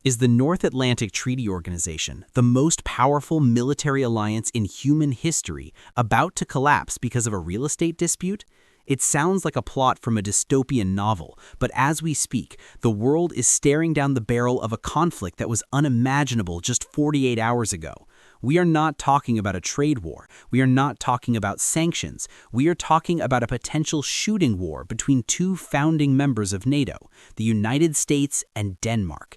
Is the North Atlantic Treaty Organization, the most powerful military alliance in human history, about to collapse because of a real estate dispute? It sounds like a plot from a dystopian novel, but as we speak, the world is staring down the barrel of a conflict that was unimaginable just 48 hours ago. We are not talking about a trade war. We are not talking about sanctions. We are talking about a potential shooting war between two founding members of NATO, the United States and Denmark.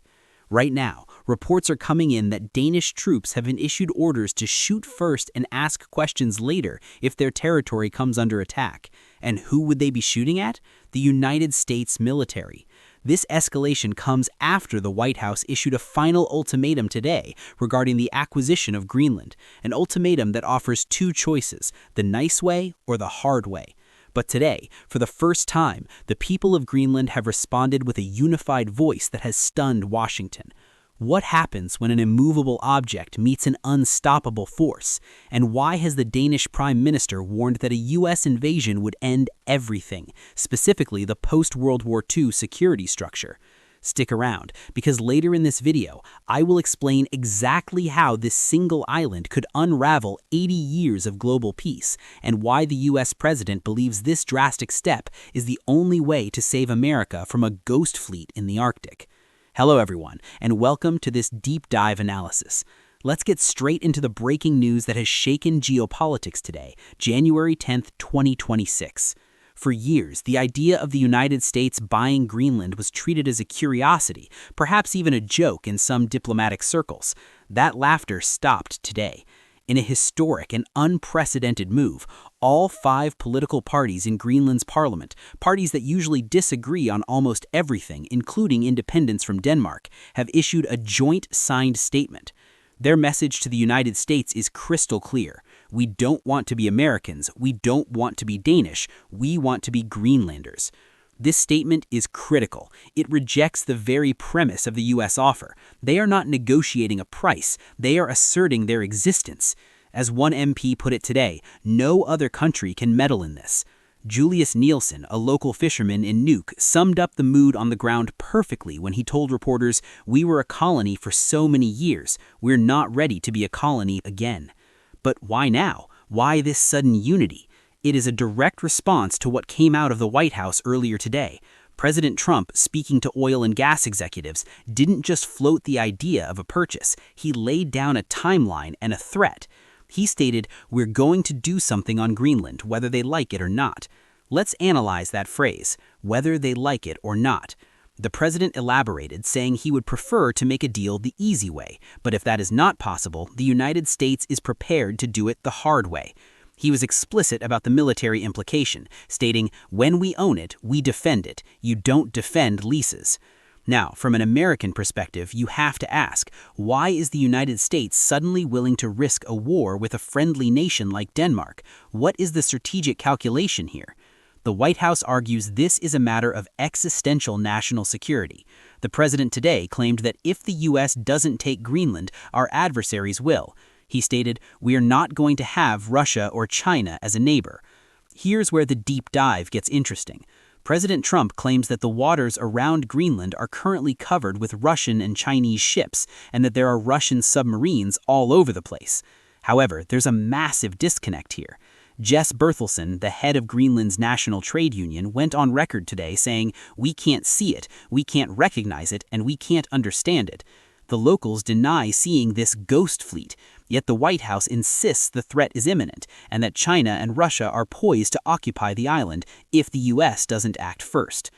Right now, reports are coming in that Danish troops have been issued orders to shoot first and ask questions later if their territory comes under attack. And who would they be shooting at? The United States military. This escalation comes after the White House issued a final ultimatum today regarding the acquisition of Greenland, an ultimatum that offers two choices, the nice way or the hard way. But today, for the first time, the people of Greenland have responded with a unified voice that has stunned Washington. What happens when an immovable object meets an unstoppable force? And why has the Danish Prime Minister warned that a U.S. invasion would end everything, specifically the post-World War II security structure? Stick around, because later in this video, I will explain exactly how this single island could unravel 80 years of global peace, and why the US president believes this drastic step is the only way to save America from a ghost fleet in the Arctic. Hello everyone, and welcome to this deep dive analysis. Let's get straight into the breaking news that has shaken geopolitics today, January 10th, 2026. For years, the idea of the United States buying Greenland was treated as a curiosity, perhaps even a joke in some diplomatic circles. That laughter stopped today. In a historic and unprecedented move, all 5 political parties in Greenland's parliament, parties that usually disagree on almost everything, including independence from Denmark, have issued a joint signed statement. Their message to the United States is crystal clear. We don't want to be Americans. We don't want to be Danish. We want to be Greenlanders. This statement is critical. It rejects the very premise of the U.S. offer. They are not negotiating a price. They are asserting their existence. As one MP put it today, no other country can meddle in this. Julius Nielsen, a local fisherman in Nuuk, summed up the mood on the ground perfectly when he told reporters, "We were a colony for so many years. We're not ready to be a colony again." But why now? Why this sudden unity? It is a direct response to what came out of the White House earlier today. President Trump, speaking to oil and gas executives, didn't just float the idea of a purchase. He laid down a timeline and a threat. He stated, "We're going to do something on Greenland, whether they like it or not." Let's analyze that phrase, whether they like it or not. The president elaborated, saying he would prefer to make a deal the easy way, but if that is not possible, the United States is prepared to do it the hard way. He was explicit about the military implication, stating, "When we own it, we defend it. You don't defend leases." Now, from an American perspective, you have to ask, why is the United States suddenly willing to risk a war with a friendly nation like Denmark? What is the strategic calculation here? The White House argues this is a matter of existential national security. The president today claimed that if the U.S. doesn't take Greenland, our adversaries will. He stated, "We are not going to have Russia or China as a neighbor." Here's where the deep dive gets interesting. President Trump claims that the waters around Greenland are currently covered with Russian and Chinese ships, and that there are Russian submarines all over the place. However, there's a massive disconnect here. Jess Berthelsen, the head of Greenland's national trade union, went on record today saying, "We can't see it, we can't recognize it, and we can't understand it." The locals deny seeing this ghost fleet, yet the White House insists the threat is imminent and that China and Russia are poised to occupy the island if the U.S. doesn't act first.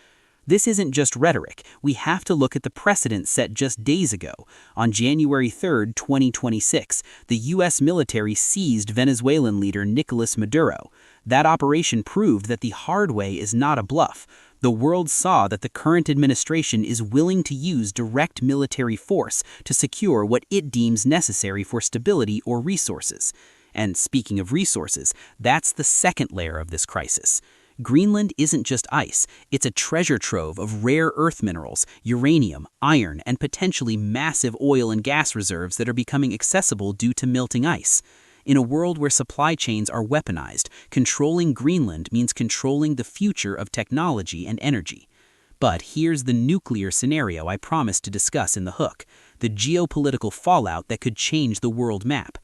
This isn't just rhetoric. We have to look at the precedent set just days ago. On January 3rd, 2026, the U.S. military seized Venezuelan leader Nicolas Maduro. That operation proved that the hard way is not a bluff. The world saw that the current administration is willing to use direct military force to secure what it deems necessary for stability or resources. And speaking of resources, that's the second layer of this crisis. Greenland isn't just ice, it's a treasure trove of rare earth minerals, uranium, iron, and potentially massive oil and gas reserves that are becoming accessible due to melting ice. In a world where supply chains are weaponized, controlling Greenland means controlling the future of technology and energy. But here's the nuclear scenario I promised to discuss in the hook, the geopolitical fallout that could change the world map.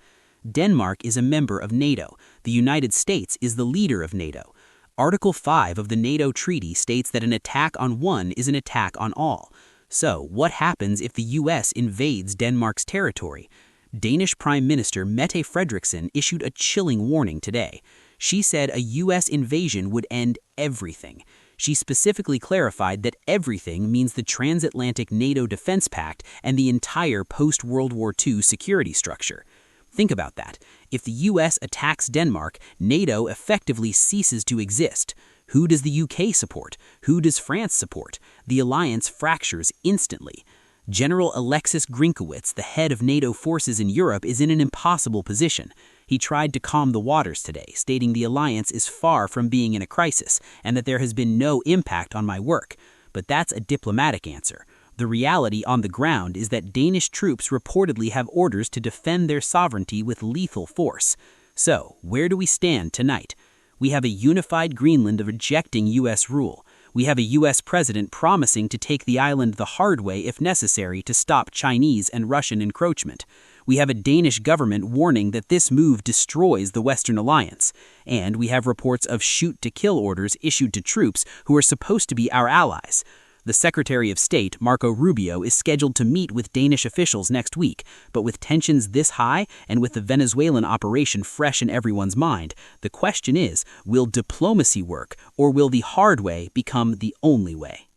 Denmark is a member of NATO. The United States is the leader of NATO. Article 5 of the NATO treaty states that an attack on one is an attack on all. So, what happens if the US invades Denmark's territory? Danish Prime Minister Mette Frederiksen issued a chilling warning today. She said a US invasion would end everything. She specifically clarified that everything means the transatlantic NATO Defense Pact and the entire post-World War II security structure. Think about that. If the US attacks Denmark, NATO effectively ceases to exist. Who does the UK support? Who does France support? The alliance fractures instantly. General Alexis Grinkowitz, the head of NATO forces in Europe, is in an impossible position. He tried to calm the waters today, stating the alliance is far from being in a crisis and that there has been no impact on my work. But that's a diplomatic answer. The reality on the ground is that Danish troops reportedly have orders to defend their sovereignty with lethal force. So, where do we stand tonight? We have a unified Greenland rejecting US rule. We have a US president promising to take the island the hard way if necessary to stop Chinese and Russian encroachment. We have a Danish government warning that this move destroys the Western alliance. And we have reports of shoot-to-kill orders issued to troops who are supposed to be our allies. The Secretary of State, Marco Rubio, is scheduled to meet with Danish officials next week, but with tensions this high and with the Venezuelan operation fresh in everyone's mind, the question is, will diplomacy work or will the hard way become the only way?